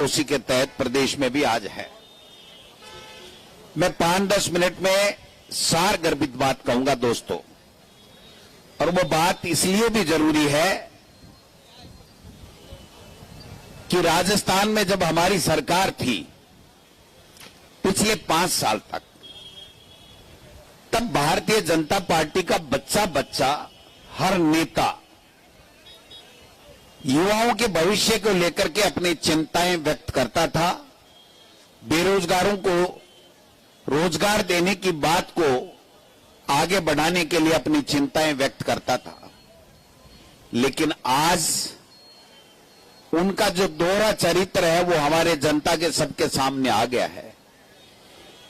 उसी के तहत प्रदेश में भी आज है। मैं 5-10 मिनट में सार गर्भित बात कहूंगा दोस्तों, और वो बात इसलिए भी जरूरी है कि राजस्थान में जब हमारी सरकार थी पिछले 5 साल तक, तब भारतीय जनता पार्टी का बच्चा बच्चा हर नेता युवाओं के भविष्य को लेकर के अपनी चिंताएं व्यक्त करता था। बेरोजगारों को रोजगार देने की बात को आगे बढ़ाने के लिए अपनी चिंताएं व्यक्त करता था। लेकिन आज उनका जो दोहरा चरित्र है वो हमारे जनता के सबके सामने आ गया है।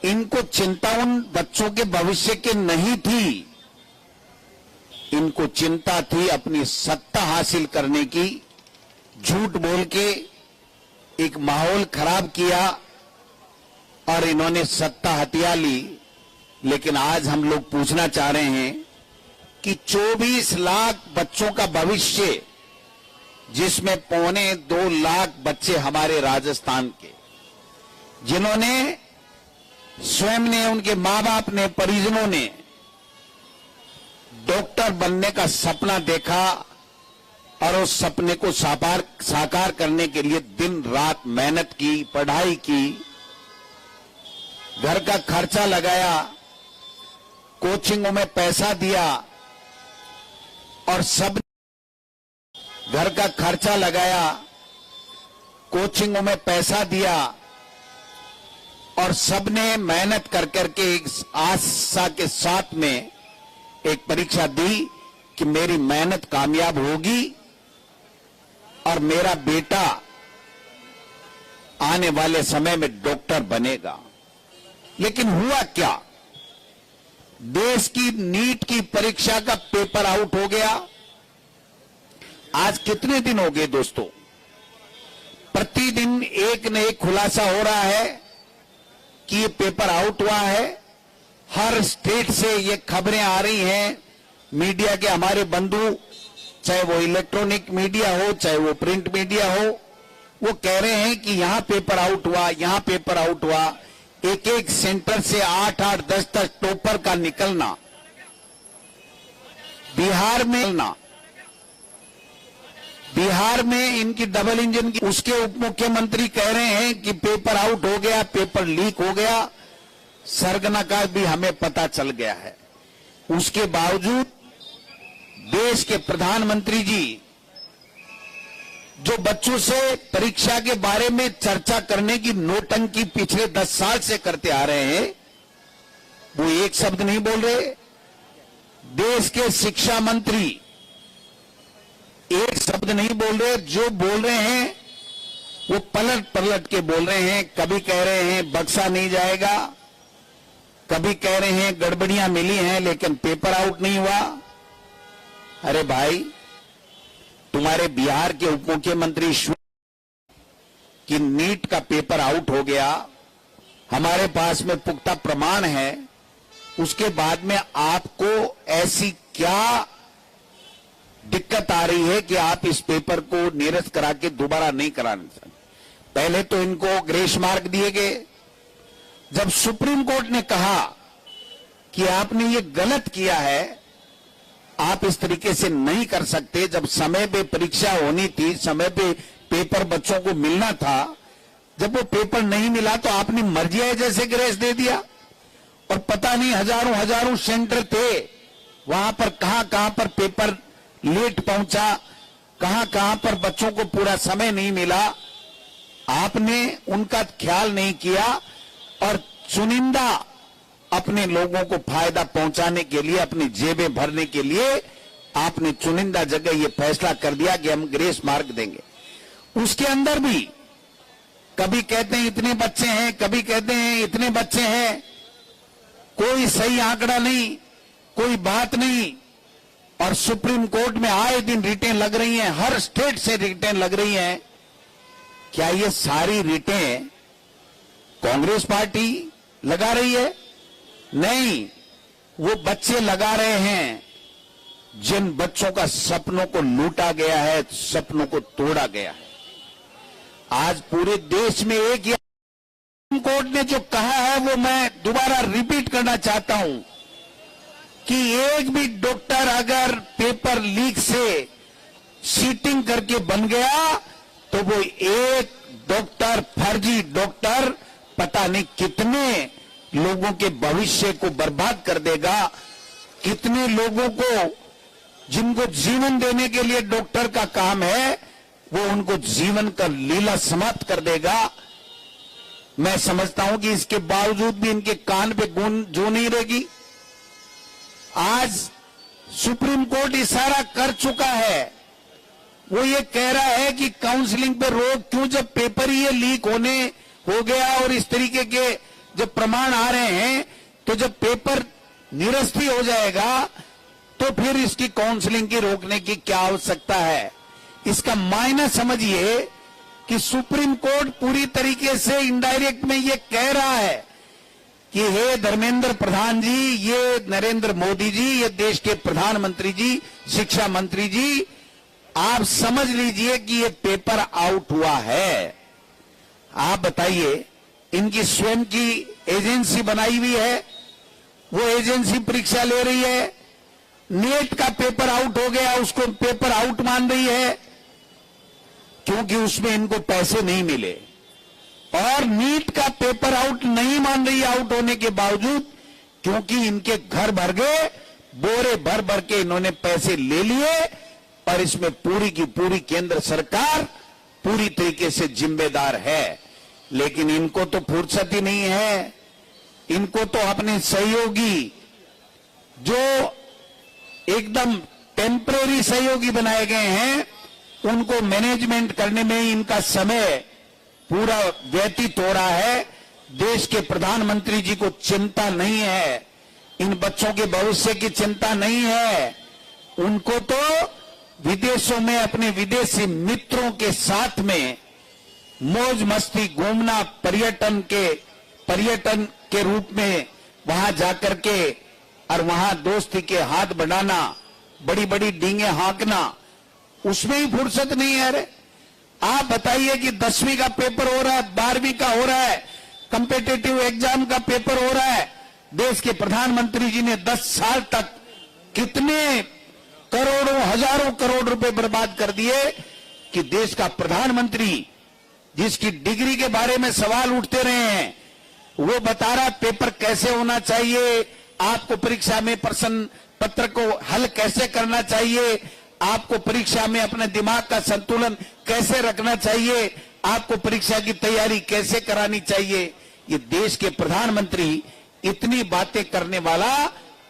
इनको चिंता उन बच्चों के भविष्य की नहीं थी, इनको चिंता थी अपनी सत्ता हासिल करने की। झूठ बोल के एक माहौल खराब किया और इन्होंने सत्ता हथिया ली। लेकिन आज हम लोग पूछना चाह रहे हैं कि 24 लाख बच्चों का भविष्य, जिसमें 1.25 लाख बच्चे हमारे राजस्थान के, जिन्होंने स्वयं ने, उनके मां बाप ने, परिजनों ने डॉक्टर बनने का सपना देखा और उस सपने को साकार करने के लिए दिन रात मेहनत की, पढ़ाई की, घर का खर्चा लगाया, कोचिंगों में पैसा दिया और सब घर का खर्चा लगाया, कोचिंगों में पैसा दिया और सबने मेहनत कर करके एक आशा के साथ में एक परीक्षा दी कि मेरी मेहनत कामयाब होगी और मेरा बेटा आने वाले समय में डॉक्टर बनेगा। लेकिन हुआ क्या? देश की नीट की परीक्षा का पेपर आउट हो गया। आज कितने दिन हो गए दोस्तों? प्रतिदिन एक न एक खुलासा हो रहा है कि ये पेपर आउट हुआ है। हर स्टेट से ये खबरें आ रही हैं। मीडिया के हमारे बंधु, चाहे वो इलेक्ट्रॉनिक मीडिया हो, चाहे वो प्रिंट मीडिया हो, वो कह रहे हैं कि यहां पेपर आउट हुआ, यहां पेपर आउट हुआ। एक एक सेंटर से 8-8, 10-10 टॉपर का निकलना, बिहार में इनकी डबल इंजन की, उसके उप मुख्यमंत्री कह रहे हैं कि पेपर आउट हो गया, पेपर लीक हो गया। सरगना का भी हमें पता चल गया है। उसके बावजूद देश के प्रधानमंत्री जी जो बच्चों से परीक्षा के बारे में चर्चा करने की नौटंकी पिछले 10 साल से करते आ रहे हैं, वो एक शब्द नहीं बोल रहे। देश के शिक्षा मंत्री एक शब्द नहीं बोल रहे। जो बोल रहे हैं वो पलट पलट के बोल रहे हैं। कभी कह रहे हैं बक्सा नहीं जाएगा, कभी कह रहे हैं गड़बड़ियां मिली हैं लेकिन पेपर आउट नहीं हुआ। अरे भाई, तुम्हारे बिहार के उप मुख्यमंत्री कि नीट का पेपर आउट हो गया, हमारे पास में पुख्ता प्रमाण है। उसके बाद में आपको ऐसी क्या दिक्कत आ रही है कि आप इस पेपर को निरस्त करा के दोबारा नहीं कराने सकते? पहले तो इनको ग्रेस मार्क दिए गए। जब सुप्रीम कोर्ट ने कहा कि आपने ये गलत किया है, आप इस तरीके से नहीं कर सकते, जब समय पे परीक्षा होनी थी, समय पे पेपर बच्चों को मिलना था, जब वो पेपर नहीं मिला तो आपने मर्जी है जैसे ग्रेस दे दिया। और पता नहीं हजारों सेंटर थे, वहां पर कहां पर पेपर लेट पहुंचा, कहां पर बच्चों को पूरा समय नहीं मिला। आपने उनका ख्याल नहीं किया और चुनिंदा अपने लोगों को फायदा पहुंचाने के लिए, अपनी जेबें भरने के लिए आपने चुनिंदा जगह ये फैसला कर दिया कि हम ग्रेस मार्क देंगे। उसके अंदर भी कभी कहते हैं इतने बच्चे हैं, कभी कहते हैं इतने बच्चे हैं। कोई सही आंकड़ा नहीं, कोई बात नहीं। और सुप्रीम कोर्ट में आए दिन रिटें लग रही हैं, हर स्टेट से रिटें लग रही हैं। क्या ये सारी रिटें कांग्रेस पार्टी लगा रही है? नहीं, वो बच्चे लगा रहे हैं जिन बच्चों का सपनों को लूटा गया है, सपनों को तोड़ा गया है। आज पूरे देश में एक ही सुप्रीम कोर्ट ने जो कहा है वो मैं दोबारा रिपीट करना चाहता हूं कि एक भी डॉक्टर अगर पेपर लीक से चीटिंग करके बन गया तो वो एक डॉक्टर, फर्जी डॉक्टर, पता नहीं कितने लोगों के भविष्य को बर्बाद कर देगा, कितने लोगों को जिनको जीवन देने के लिए डॉक्टर का काम है वो उनको जीवन का लीला समाप्त कर देगा। मैं समझता हूं कि इसके बावजूद भी इनके कान पे जो नहीं रहेगी। आज सुप्रीम कोर्ट इशारा कर चुका है, वो ये कह रहा है कि काउंसलिंग पे रोक क्यों, जब पेपर ही ये लीक होने हो गया और इस तरीके के जब प्रमाण आ रहे हैं तो जब पेपर निरस्त ही हो जाएगा तो फिर इसकी काउंसलिंग की रोकने की क्या आवश्यकता है। इसका मायना समझिए कि सुप्रीम कोर्ट पूरी तरीके से इनडायरेक्ट में ये कह रहा है कि हे धर्मेंद्र प्रधान जी, ये नरेंद्र मोदी जी, ये देश के प्रधानमंत्री जी, शिक्षा मंत्री जी, आप समझ लीजिए कि ये पेपर आउट हुआ है। आप बताइए, इनकी स्वयं की एजेंसी बनाई हुई है, वो एजेंसी परीक्षा ले रही है, नेट का पेपर आउट हो गया उसको पेपर आउट मान रही है क्योंकि उसमें इनको पैसे नहीं मिले, और नीट का पेपर आउट नहीं मान रही है आउट होने के बावजूद क्योंकि इनके घर भर गए, बोरे भर भर के इन्होंने पैसे ले लिए, और इसमें पूरी की पूरी केंद्र सरकार पूरी तरीके से जिम्मेदार है। लेकिन इनको तो फुर्सत ही नहीं है, इनको तो अपने सहयोगी जो एकदम टेम्परेरी सहयोगी बनाए गए हैं उनको मैनेजमेंट करने में ही इनका समय पूरा व्यतीत हो रहा है। देश के प्रधानमंत्री जी को चिंता नहीं है, इन बच्चों के भविष्य की चिंता नहीं है, उनको तो विदेशों में अपने विदेशी मित्रों के साथ में मौज मस्ती घूमना, पर्यटन के रूप में वहां जाकर के और वहां दोस्ती के हाथ बढ़ाना, बड़ी बड़ी डींगे हाँकना, उसमें ही फुर्सत नहीं है। अरे आप बताइए कि 10वीं का पेपर हो रहा है, 12वीं का हो रहा है, कॉम्पिटिटिव एग्जाम का पेपर हो रहा है, देश के प्रधानमंत्री जी ने 10 साल तक कितने करोड़ों हजारों करोड़ रुपए बर्बाद कर दिए कि देश का प्रधानमंत्री जिसकी डिग्री के बारे में सवाल उठते रहे हैं वो बता रहा पेपर कैसे होना चाहिए, आपको परीक्षा में प्रश्न पत्र को हल कैसे करना चाहिए, आपको परीक्षा में अपने दिमाग का संतुलन कैसे रखना चाहिए, आपको परीक्षा की तैयारी कैसे करानी चाहिए। ये देश के प्रधानमंत्री इतनी बातें करने वाला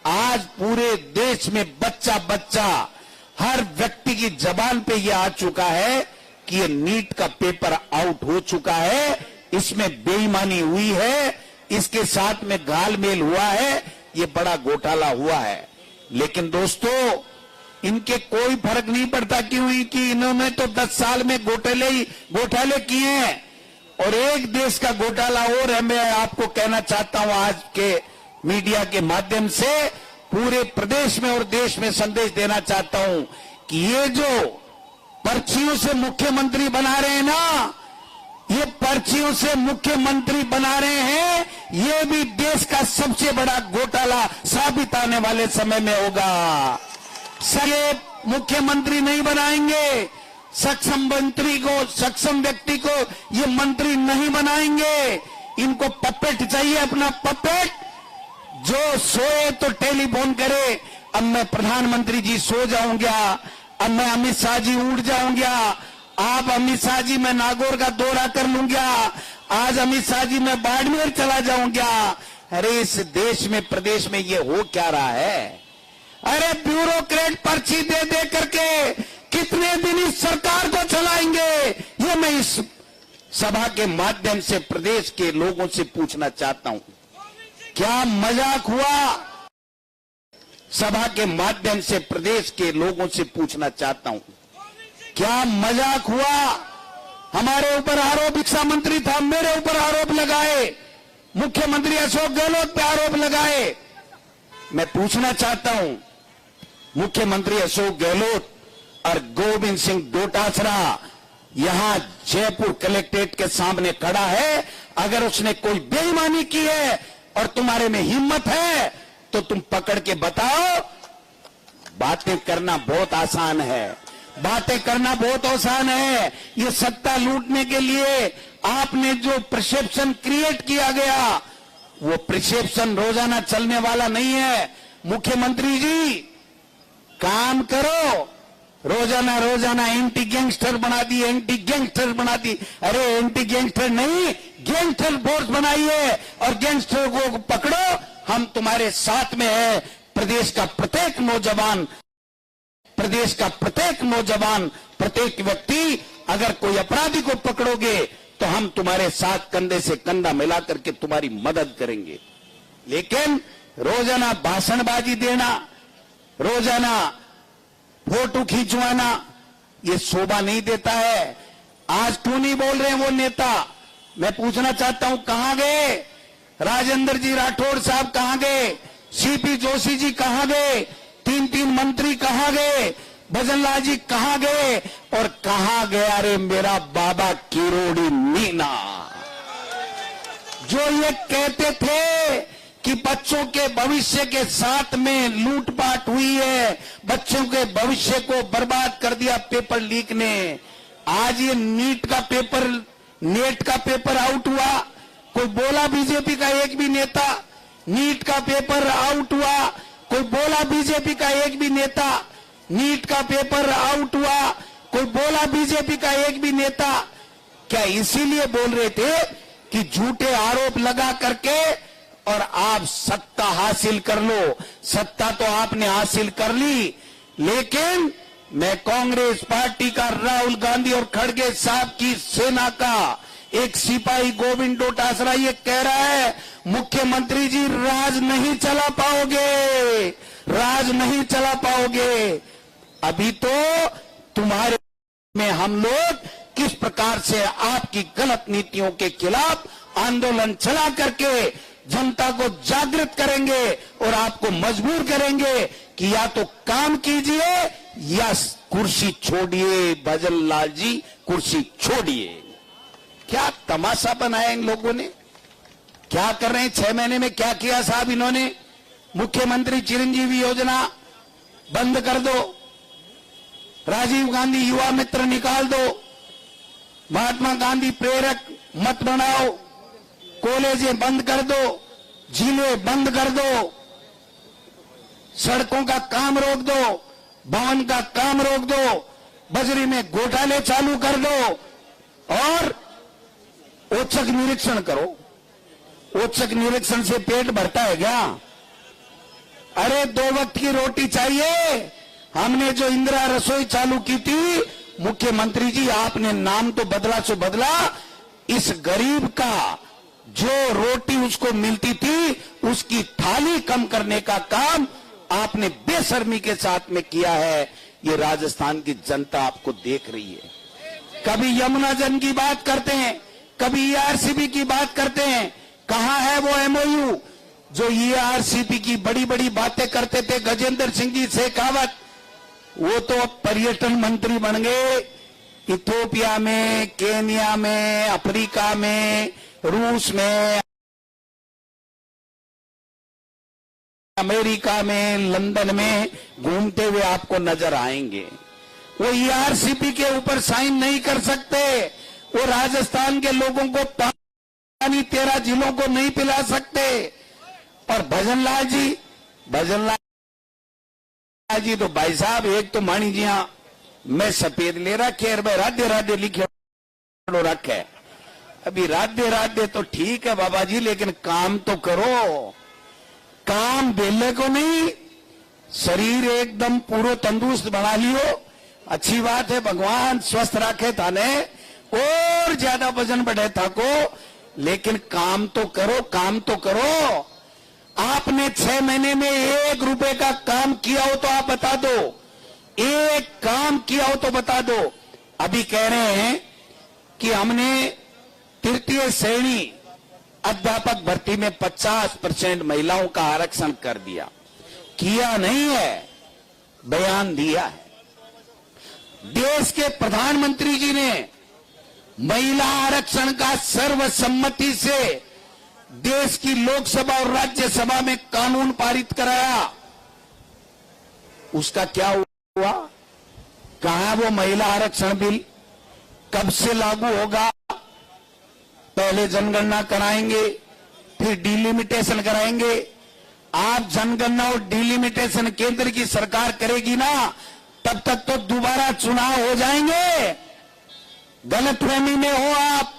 आज पूरे देश में बच्चा बच्चा हर व्यक्ति की जबान पे ये आ चुका है कि ये नीट का पेपर आउट हो चुका है, इसमें बेईमानी हुई है, इसके साथ में घालमेल हुआ है, ये बड़ा घोटाला हुआ है। लेकिन दोस्तों, इनके कोई फर्क नहीं पड़ता क्यों कि इन्होंने तो 10 साल में घोटाले किए हैं। और एक देश का घोटाला और है, मैं आपको कहना चाहता हूं आज के मीडिया के माध्यम से पूरे प्रदेश में और देश में संदेश देना चाहता हूं कि ये जो पर्चियों से मुख्यमंत्री बना रहे हैं ना, ये पर्चियों से मुख्यमंत्री बना रहे हैं, ये भी देश का सबसे बड़ा घोटाला साबित आने वाले समय में होगा। ये मुख्यमंत्री नहीं बनाएंगे, सक्षम मंत्री को, सक्षम व्यक्ति को ये मंत्री नहीं बनाएंगे, इनको पपेट चाहिए, अपना पपेट जो सोए तो टेलीफोन करे, अब मैं प्रधानमंत्री जी सो जाऊंगा, अब मैं अमित शाह जी उठ जाऊंगा, आप अमित शाह जी मैं नागौर का दौरा कर लूंगा, आज अमित शाह जी मैं बाड़मेर चला जाऊंगा। अरे इस देश में प्रदेश में ये हो क्या रहा है? अरे ब्यूरोक्रेट पर्ची दे दे करके कितने दिन इस सरकार को चलाएंगे, ये मैं इस सभा के माध्यम से प्रदेश के लोगों से पूछना चाहता हूं। क्या मजाक हुआ? सभा के माध्यम से प्रदेश के लोगों से पूछना चाहता हूं, क्या मजाक हुआ? हमारे ऊपर आरोप, शिक्षा मंत्री था, मेरे ऊपर आरोप लगाए, मुख्यमंत्री अशोक गहलोत पे आरोप लगाए। मैं पूछना चाहता हूं, मुख्यमंत्री अशोक गहलोत और गोविंद सिंह डोटासरा यहां जयपुर कलेक्ट्रेट के सामने खड़ा है। अगर उसने कोई बेईमानी की है और तुम्हारे में हिम्मत है तो तुम पकड़ के बताओ। बातें करना बहुत आसान है, बातें करना बहुत आसान है। ये सत्ता लूटने के लिए आपने जो परसेप्शन क्रिएट किया गया, वो परसेप्शन रोजाना चलने वाला नहीं है। मुख्यमंत्री जी, काम करो। रोजाना रोजाना एंटी गैंगस्टर बना दी, एंटी गैंगस्टर बना दी। अरे एंटी गैंगस्टर नहीं, गैंगस्टर फोर्स बनाइए और गैंगस्टर को पकड़ो। हम तुम्हारे साथ में है। प्रदेश का प्रत्येक नौजवान, प्रत्येक व्यक्ति, अगर कोई अपराधी को पकड़ोगे तो हम तुम्हारे साथ कंधे से कंधा मिला करके तुम्हारी मदद करेंगे। लेकिन रोजाना भाषणबाजी देना, रोजाना फोटो खींचवाना, ये शोभा नहीं देता है। आज क्यों नहीं बोल रहे हैं वो नेता? मैं पूछना चाहता हूं, कहां गए? राजेंद्र जी राठौड़ साहब कहां गए? सीपी जोशी जी कहां गए? तीन मंत्री कहां गए? भजनलाल जी कहां गए? और कहां गया रे मेरा बाबा किरोड़ी मीना, जो ये कहते थे कि बच्चों के भविष्य के साथ में लूटपाट हुई है, बच्चों के भविष्य को बर्बाद कर दिया पेपर लीक ने। आज ये नेट का पेपर आउट हुआ, कोई बोला बीजेपी का एक भी नेता? नीट का पेपर आउट हुआ, कोई बोला बीजेपी का एक भी नेता? नीट का पेपर आउट हुआ, कोई बोला बीजेपी का एक भी नेता? क्या इसीलिए बोल रहे थे कि झूठे आरोप लगा करके और आप सत्ता हासिल कर लो? सत्ता तो आपने हासिल कर ली, लेकिन मैं कांग्रेस पार्टी का, राहुल गांधी और खड़गे साहब की सेना का एक सिपाही गोविंद डोटासरा ये कह रहा है, मुख्यमंत्री जी राज नहीं चला पाओगे, राज नहीं चला पाओगे। अभी तो तुम्हारे में हम लोग किस प्रकार से आपकी गलत नीतियों के खिलाफ आंदोलन चला करके जनता को जागृत करेंगे और आपको मजबूर करेंगे कि या तो काम कीजिए या कुर्सी छोड़िए। भजनलाल जी, कुर्सी छोड़िए। क्या तमाशा बनाया इन लोगों ने? क्या कर रहे हैं? 6 महीने में क्या किया साहब इन्होंने? मुख्यमंत्री चिरंजीवी योजना बंद कर दो, राजीव गांधी युवा मित्र निकाल दो, महात्मा गांधी प्रेरक मत बनाओ, कॉलेजें बंद कर दो, झीलें बंद कर दो, सड़कों का काम रोक दो, भवन का काम रोक दो, बजरी में घोटाले चालू कर दो और औचक निरीक्षण करो। औचक निरीक्षण से पेट भरता है क्या? अरे 2 वक्त की रोटी चाहिए। हमने जो इंदिरा रसोई चालू की थी, मुख्यमंत्री जी आपने नाम तो बदला सो बदला, इस गरीब का जो रोटी उसको मिलती थी उसकी थाली कम करने का काम आपने बेशर्मी के साथ में किया है। ये राजस्थान की जनता आपको देख रही है। कभी यमुना जन की बात करते हैं, कभी ईआरसीपी की बात करते हैं। कहां है वो एमओयू जो ईआरसीपी की बड़ी बड़ी बातें करते थे गजेंद्र सिंह जी शेखावत? वो तो अब पर्यटन मंत्री बन गए। इथियोपिया में, केन्या में, अफ्रीका में, रूस में, अमेरिका में, लंदन में घूमते हुए आपको नजर आएंगे। वो ईआरसीपी के ऊपर साइन नहीं कर सकते। वो राजस्थान के लोगों को पानी 13 जिलों को नहीं पिला सकते। और भजनलाल जी तो भाई साहब, एक तो मानी जी हाँ मैं सफेद ले रखे भाई, राधे राधे लिखे रखे। अभी राधे राधे तो ठीक है बाबा जी, लेकिन काम तो करो। काम बेले को नहीं, शरीर एकदम पूरा तंदुरुस्त बना लियो, अच्छी बात है। भगवान स्वस्थ रखे थाने और ज्यादा वजन बढ़े था को, लेकिन काम तो करो, काम तो करो। आपने 6 महीने में 1 रुपए का काम किया हो तो आप बता दो, एक काम किया हो तो बता दो। अभी कह रहे हैं कि हमने तृतीय श्रेणी अध्यापक भर्ती में 50% महिलाओं का आरक्षण कर दिया। किया नहीं है, बयान दिया है। देश के प्रधानमंत्री जी ने महिला आरक्षण का सर्वसम्मति से देश की लोकसभा और राज्यसभा में कानून पारित कराया, उसका क्या हुआ? कहां वो महिला आरक्षण बिल? कब से लागू होगा? पहले जनगणना कराएंगे, फिर डिलिमिटेशन कराएंगे। आप जनगणना और डिलिमिटेशन केंद्र की सरकार करेगी ना, तब तक तो दोबारा चुनाव हो जाएंगे। गलतफहमी में हो आप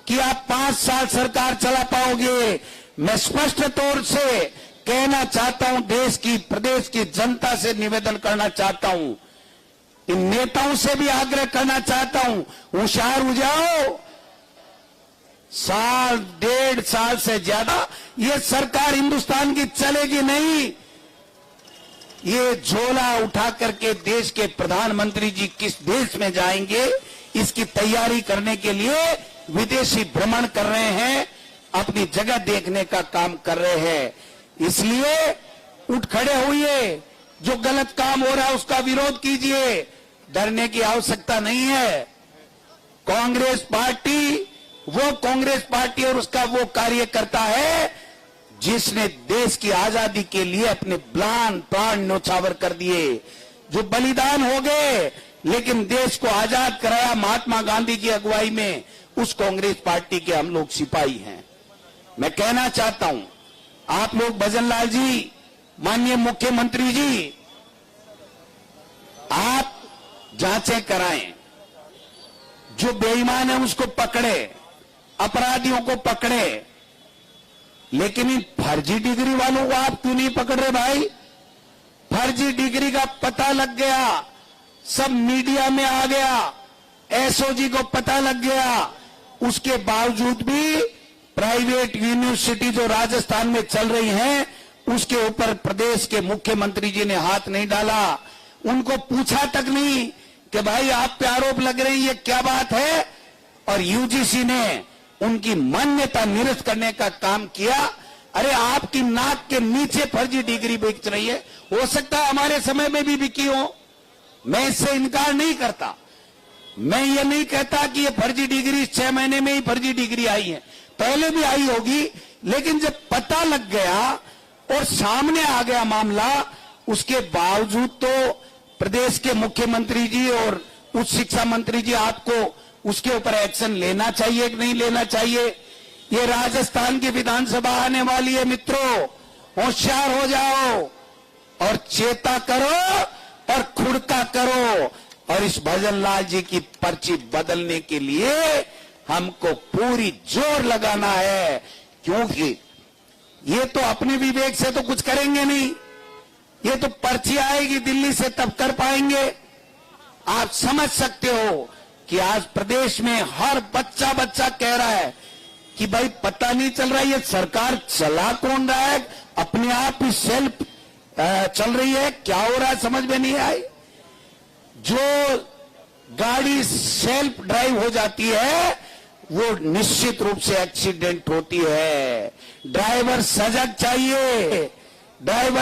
कि आप 5 साल सरकार चला पाओगे। मैं स्पष्ट तौर से कहना चाहता हूं, देश की प्रदेश की जनता से निवेदन करना चाहता हूं, इन नेताओं से भी आग्रह करना चाहता हूं, होशियार हो जाओ। साल 1.5 साल से ज्यादा ये सरकार हिंदुस्तान की चलेगी नहीं। ये झोला उठा करके देश के प्रधानमंत्री जी किस देश में जाएंगे, इसकी तैयारी करने के लिए विदेशी भ्रमण कर रहे हैं, अपनी जगह देखने का काम कर रहे हैं। इसलिए उठ खड़े होइए, जो गलत काम हो रहा है उसका विरोध कीजिए, डरने की आवश्यकता नहीं है। कांग्रेस पार्टी और उसका वो कार्यकर्ता है जिसने देश की आजादी के लिए अपने प्राण न्यौछावर कर दिए, जो बलिदान हो गए लेकिन देश को आजाद कराया महात्मा गांधी की अगुवाई में, उस कांग्रेस पार्टी के हम लोग सिपाही हैं। मैं कहना चाहता हूं, आप लोग भजन लाल जी, माननीय मुख्यमंत्री जी, आप जांचें कराएं, जो बेईमान है उसको पकड़े, अपराधियों को पकड़े, लेकिन इन फर्जी डिग्री वालों को आप क्यों नहीं पकड़ रहे भाई? फर्जी डिग्री का पता लग गया, सब मीडिया में आ गया, एसओजी को पता लग गया, उसके बावजूद भी प्राइवेट यूनिवर्सिटी जो राजस्थान में चल रही हैं, उसके ऊपर प्रदेश के मुख्यमंत्री जी ने हाथ नहीं डाला। उनको पूछा तक नहीं कि भाई आप पे आरोप लग रहे हैं, ये क्या बात है? और यूजीसी ने उनकी मान्यता निरस्त करने का काम किया। अरे आपकी नाक के नीचे फर्जी डिग्री बिक रही है, हो सकता है हमारे समय में भी बिकी हो, मैं इससे इनकार नहीं करता। मैं ये नहीं कहता कि ये फर्जी डिग्री 6 महीने में ही फर्जी डिग्री आई है, पहले भी आई होगी, लेकिन जब पता लग गया और सामने आ गया मामला, उसके बावजूद तो प्रदेश के मुख्यमंत्री जी और उच्च शिक्षा मंत्री जी, आपको उसके ऊपर एक्शन लेना चाहिए कि नहीं लेना चाहिए? ये राजस्थान की विधानसभा आने वाली है मित्रों, होशियार हो जाओ और चेता करो और खुड़का करो। और इस भजन लाल जी की पर्ची बदलने के लिए हमको पूरी जोर लगाना है, क्योंकि ये तो अपने विवेक से तो कुछ करेंगे नहीं, ये तो पर्ची आएगी दिल्ली से तब कर पाएंगे। आप समझ सकते हो कि आज प्रदेश में हर बच्चा कह रहा है कि भाई पता नहीं चल रहा है ये सरकार चला कौन रहा है, अपने आप ही सेल्फ चल रही है, क्या हो रहा है समझ में नहीं आई। जो गाड़ी सेल्फ ड्राइव हो जाती है वो निश्चित रूप से एक्सीडेंट होती है। ड्राइवर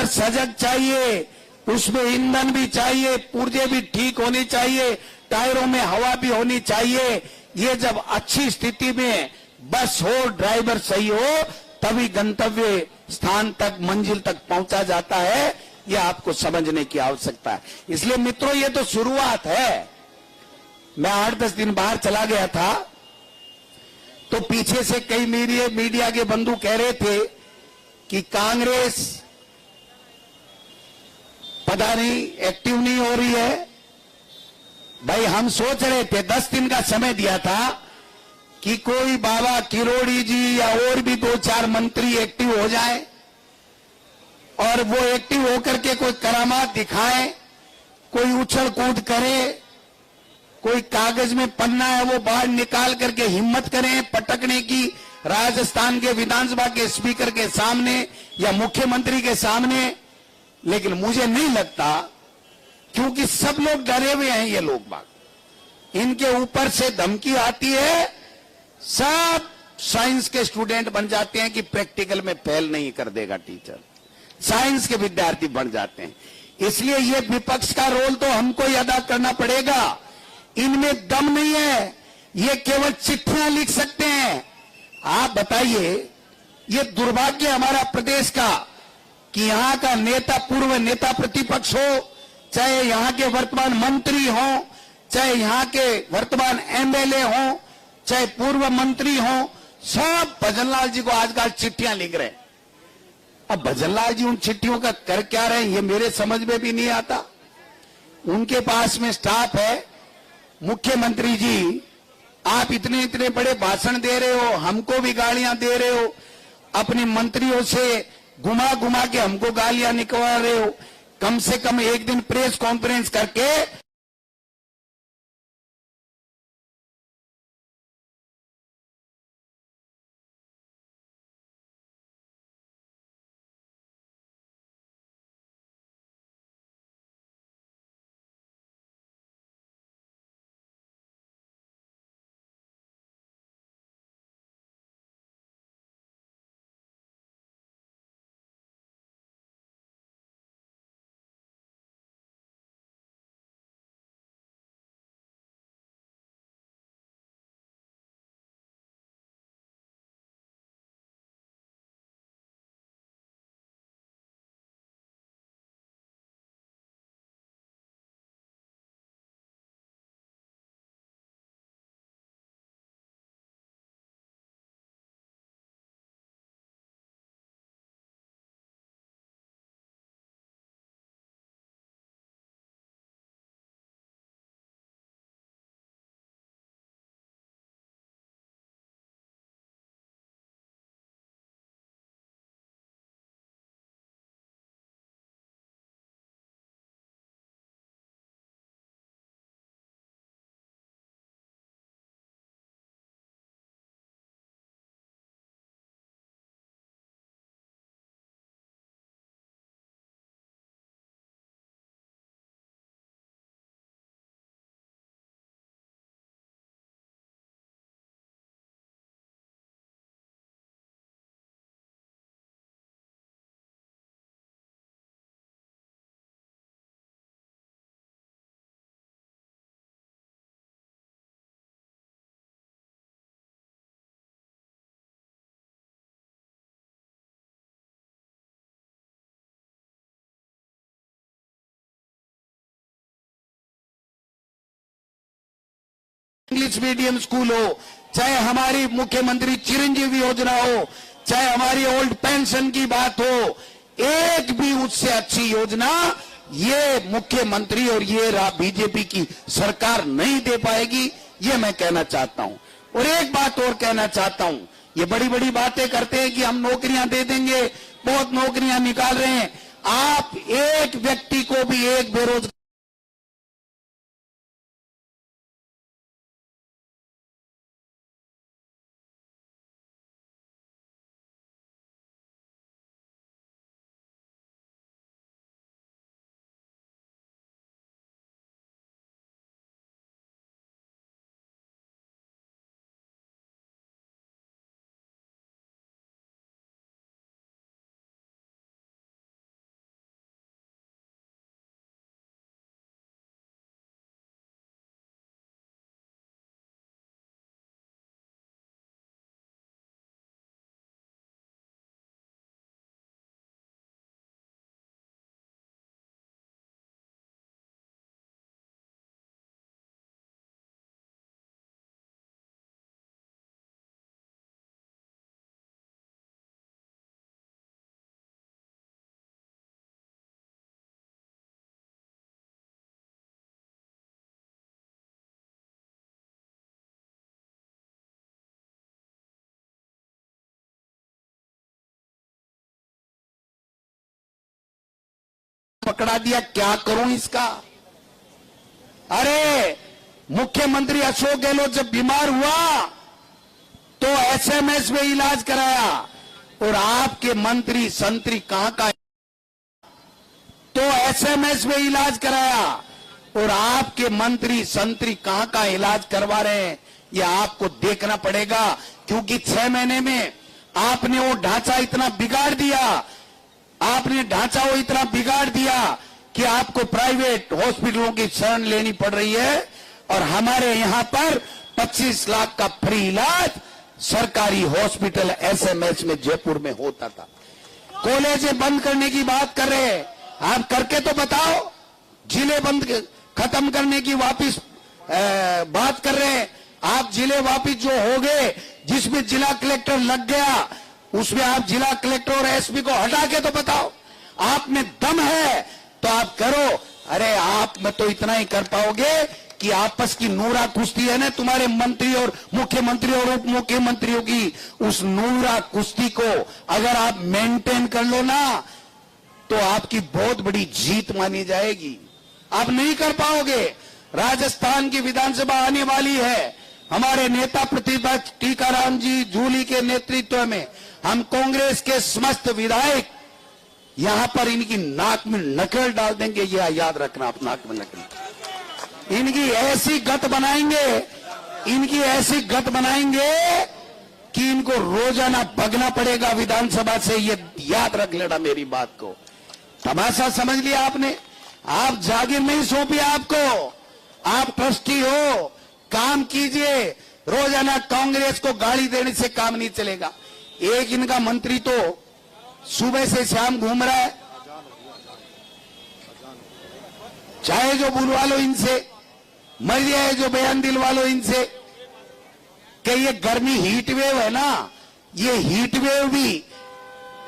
सजग चाहिए, उसमें ईंधन भी चाहिए, पुर्जे भी ठीक होनी चाहिए, टायरों में हवा भी होनी चाहिए। ये जब अच्छी स्थिति में बस हो, ड्राइवर सही हो, तभी गंतव्य स्थान तक, मंजिल तक पहुंचा जाता है। ये आपको समझने की आवश्यकता है। इसलिए मित्रों, ये तो शुरुआत है। मैं 8-10 दिन बाहर चला गया था, तो पीछे से कई मीडिया के बंधु कह रहे थे कि कांग्रेस पता नहीं एक्टिव नहीं हो रही है। भाई हम सोच रहे थे, 10 दिन का समय दिया था कि कोई बाबा किरोड़ी जी या और भी 2-4 मंत्री एक्टिव हो जाएं और वो एक्टिव होकर के कोई करामात दिखाएं, कोई उछल कूद करे, कोई कागज में पन्ना है वो बाहर निकाल करके हिम्मत करें पटकने की राजस्थान के विधानसभा के स्पीकर के सामने या मुख्यमंत्री के सामने। लेकिन मुझे नहीं लगता, क्योंकि सब लोग डरे हुए हैं, ये लोग बाग, इनके ऊपर से धमकी आती है, सब साइंस के स्टूडेंट बन जाते हैं कि प्रैक्टिकल में फेल नहीं कर देगा टीचर, साइंस के विद्यार्थी बन जाते हैं। इसलिए ये विपक्ष का रोल तो हमको ही अदा करना पड़ेगा। इनमें दम नहीं है, ये केवल चिट्ठियां लिख सकते हैं। आप बताइए, ये दुर्भाग्य हमारा प्रदेश का कि यहां का नेता, पूर्व नेता प्रतिपक्ष हो, चाहे यहां के वर्तमान मंत्री हो, चाहे यहां के वर्तमान एमएलए हो, चाहे पूर्व मंत्री हो, सब भजनलाल जी को आजकल चिट्ठियां लिख रहे हैं। अब भजनलाल जी उन चिट्ठियों का कर क्या रहे हैं, ये मेरे समझ में भी नहीं आता। उनके पास में स्टाफ है। मुख्यमंत्री जी, आप इतने इतने बड़े भाषण दे रहे हो, हमको भी गालियां दे रहे हो, अपने मंत्रियों से घुमा घुमा के हमको गालियां निकलवा रहे हो। कम से कम एक दिन प्रेस कॉन्फ्रेंस करके इंग्लिश मीडियम स्कूल हो, चाहे हमारी मुख्यमंत्री चिरंजीवी योजना हो, चाहे हमारी ओल्ड पेंशन की बात हो, एक भी उससे अच्छी योजना ये मुख्यमंत्री और ये बीजेपी की सरकार नहीं दे पाएगी। ये मैं कहना चाहता हूं। और एक बात और कहना चाहता हूं, ये बड़ी बड़ी बातें करते हैं कि हम नौकरियां दे देंगे, बहुत नौकरियां निकाल रहे हैं। आप एक व्यक्ति को भी एक बेरोजगार पकड़ा दिया, क्या करूं इसका। अरे मुख्यमंत्री अशोक गहलोत जब बीमार हुआ तो एसएमएस में इलाज कराया, और आपके मंत्री संतरी कहां का तो एसएमएस में इलाज कराया, और आपके मंत्री संतरी कहां का इलाज करवा रहे हैं, ये आपको देखना पड़ेगा। क्योंकि 6 महीने में आपने वो ढांचा इतना बिगाड़ दिया, आपने ढांचा वो इतना बिगाड़ दिया कि आपको प्राइवेट हॉस्पिटलों की शरण लेनी पड़ रही है। और हमारे यहां पर 25 लाख का फ्री इलाज सरकारी हॉस्पिटल एसएमएच में जयपुर में होता था। कॉलेजें बंद करने की बात कर रहे हैं, आप करके तो बताओ। जिले बंद खत्म करने की वापिस बात कर रहे हैं आप। जिले वापिस जो हो गए, जिसमें जिला कलेक्टर लग गया, उसमें आप जिला कलेक्टर और एसपी को हटा के तो बताओ। आप में दम है तो आप करो। अरे आप में तो इतना ही कर पाओगे कि आपस की नूरा कुश्ती है ना तुम्हारे मंत्री और मुख्यमंत्री और उप मुख्यमंत्रियों की, उस नूरा कुश्ती को अगर आप मेंटेन कर लो ना तो आपकी बहुत बड़ी जीत मानी जाएगी। आप नहीं कर पाओगे। राजस्थान की विधानसभा आने वाली है। हमारे नेता प्रतिपक्ष टीकाराम जी जूली के नेतृत्व में हम कांग्रेस के समस्त विधायक यहां पर इनकी नाक में नकेल डाल देंगे। यह याद रखना, आप नाक में नकेल। इनकी ऐसी गत बनाएंगे, इनकी ऐसी गत बनाएंगे कि इनको रोजाना भगना पड़ेगा विधानसभा से। ये याद रख लेना मेरी बात को। तमाशा समझ लिया आपने। आप जागीर नहीं सौंपी आपको, आप ट्रस्टी हो, काम कीजिए। रोजाना कांग्रेस को गाली देने से काम नहीं चलेगा। एक इनका मंत्री तो सुबह से शाम घूम रहा है, चाहे जो बुलवा लो इनसे, मर जाए जो बयान दिलवा लो इनसे कि ये गर्मी हीट वेव है ना, ये हीट वेव भी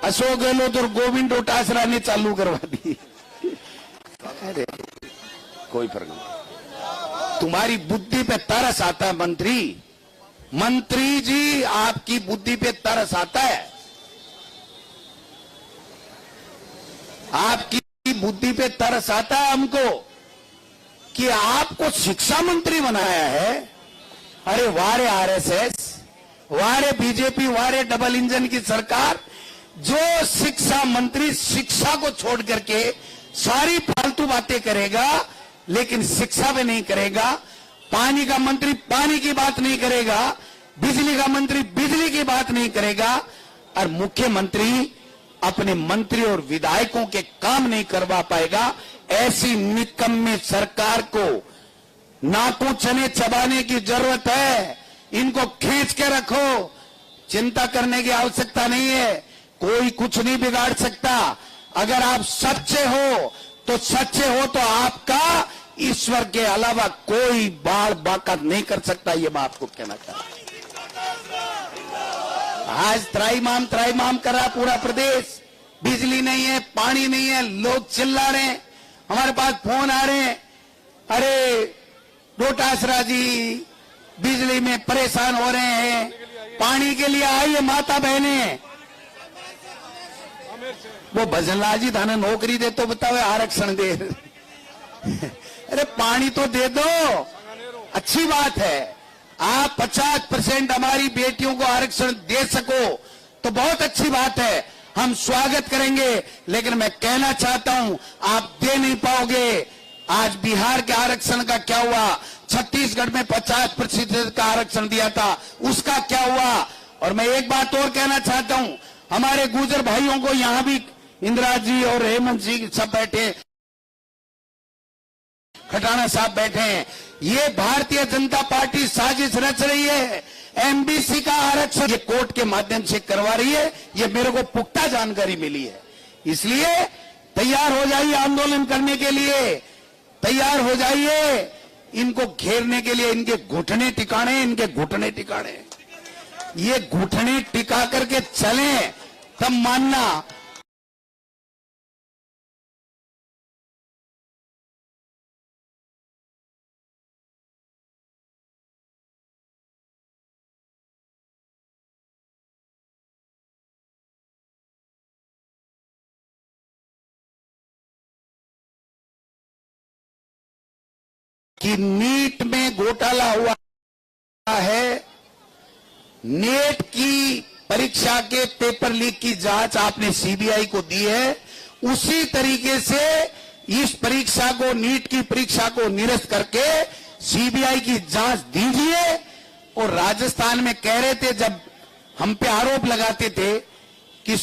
अशोक गहलोत और गोविंद डोटासरा ने चालू करवा दी। अरे कोई फर्क नहीं। तुम्हारी बुद्धि पे तरस आता है मंत्री। मंत्री जी आपकी बुद्धि पे तरस आता है। आपकी बुद्धि पे तरस आता है हमको कि आपको शिक्षा मंत्री बनाया है। अरे वारे आरएसएस, वारे बीजेपी, वारे डबल इंजन की सरकार, जो शिक्षा मंत्री शिक्षा को छोड़ करके सारी फालतू बातें करेगा लेकिन शिक्षा में नहीं करेगा। पानी का मंत्री पानी की बात नहीं करेगा, बिजली का मंत्री बिजली की बात नहीं करेगा, और मुख्यमंत्री अपने मंत्री और विधायकों के काम नहीं करवा पाएगा। ऐसी निकम्मे सरकार को नाकों चने चबाने की जरूरत है। इनको खींच के रखो, चिंता करने की आवश्यकता नहीं है। कोई कुछ नहीं बिगाड़ सकता। अगर आप सच्चे हो तो आपका ईश्वर के अलावा कोई बाल बाका नहीं कर सकता। ये मैं आपको कहना चाहता हूं। आज त्राईमाम कर रहा पूरा प्रदेश। बिजली नहीं है, पानी नहीं है, लोग चिल्ला रहे हैं, हमारे पास फोन आ रहे हैं। अरे डोटासरा जी बिजली में परेशान हो रहे हैं, पानी के लिए आइए माता बहने। वो भजनलाल जी थाने नौकरी दे तो बताओ आरक्षण दे। अरे पानी तो दे दो, अच्छी बात है। आप 50% हमारी बेटियों को आरक्षण दे सको तो बहुत अच्छी बात है, हम स्वागत करेंगे। लेकिन मैं कहना चाहता हूं आप दे नहीं पाओगे। आज बिहार के आरक्षण का क्या हुआ? छत्तीसगढ़ में 50% का आरक्षण दिया था, उसका क्या हुआ? और मैं एक बात और कहना चाहता हूं, हमारे गुर्जर भाइयों को यहां भी इंदिरा जी और हेमंत जी सब बैठे, खटाना साहब बैठे हैं। ये भारतीय जनता पार्टी साजिश रच रही है। एमबीसी का आरक्षण ये कोर्ट के माध्यम से करवा रही है, ये मेरे को पुख्ता जानकारी मिली है। इसलिए तैयार हो जाइए आंदोलन करने के लिए, तैयार हो जाइए इनको घेरने के लिए। इनके घुटने टिकाने, इनके घुटने टिकाने, ये घुटने टिका करके चले तब मानना। कि नीट में घोटाला हुआ है, नेट की परीक्षा के पेपर लीक की जांच आपने सीबीआई को दी है, उसी तरीके से इस परीक्षा को, नीट की परीक्षा को निरस्त करके सीबीआई की जांच दीजिए। और राजस्थान में कह रहे थे, जब हम पे आरोप लगाते थे कि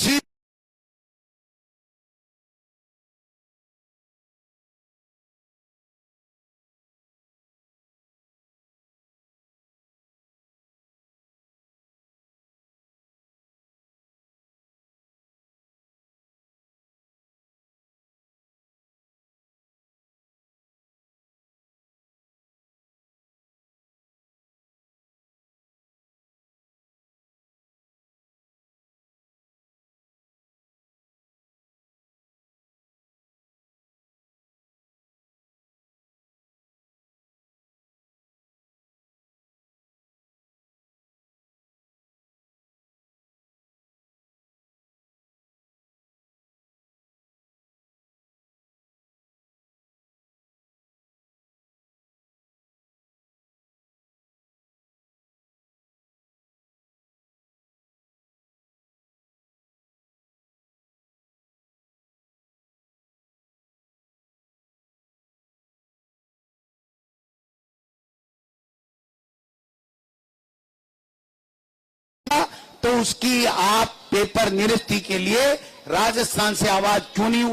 तो उसकी आप पेपर निरस्ती के लिए राजस्थान से आवाज क्यों नहीं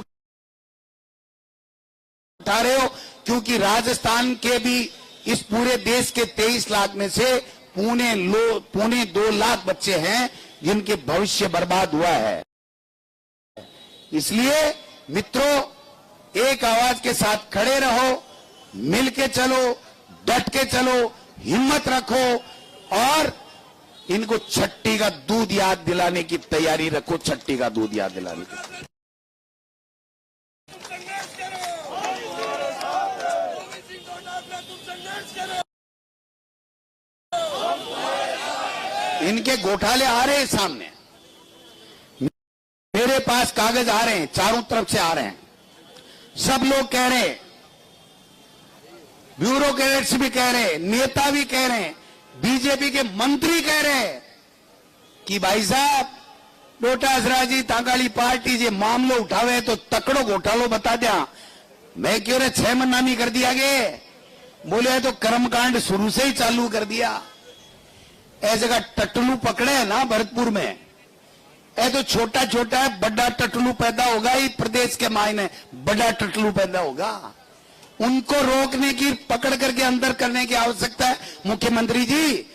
उठा रहे हो? क्योंकि राजस्थान के भी इस पूरे देश के 23 लाख में से पौने 2 लाख बच्चे हैं जिनके भविष्य बर्बाद हुआ है। इसलिए मित्रों, एक आवाज के साथ खड़े रहो, मिल के चलो, डट के चलो, हिम्मत रखो और इनको छट्टी का दूध याद दिलाने की तैयारी रखो। छट्टी का दूध याद दिलाने की इनके घोटाले आ रहे हैं सामने, मेरे पास कागज आ रहे हैं, चारों तरफ से आ रहे हैं। सब लोग कह रहे हैं, ब्यूरोक्रेट्स भी कह रहे हैं, नेता भी कह रहे हैं, बीजेपी के मंत्री कह रहे हैं कि भाई साहब डोटासराजी ताकाली पार्टी जे मामलो उठावे तो तकड़ो घोटालो बता दिया। मैं क्यों रे 6 महीना नहीं कर दिया गे? बोले तो कर्मकांड शुरू से ही चालू कर दिया। ऐसे जगह टटलू पकड़े है ना भरतपुर में, ऐ तो छोटा छोटा है, बड़ा टटलू पैदा होगा ही प्रदेश के मायने, बड़ा टटलू पैदा होगा। उनको रोकने की, पकड़ करके अंदर करने की आवश्यकता है। मुख्यमंत्री जी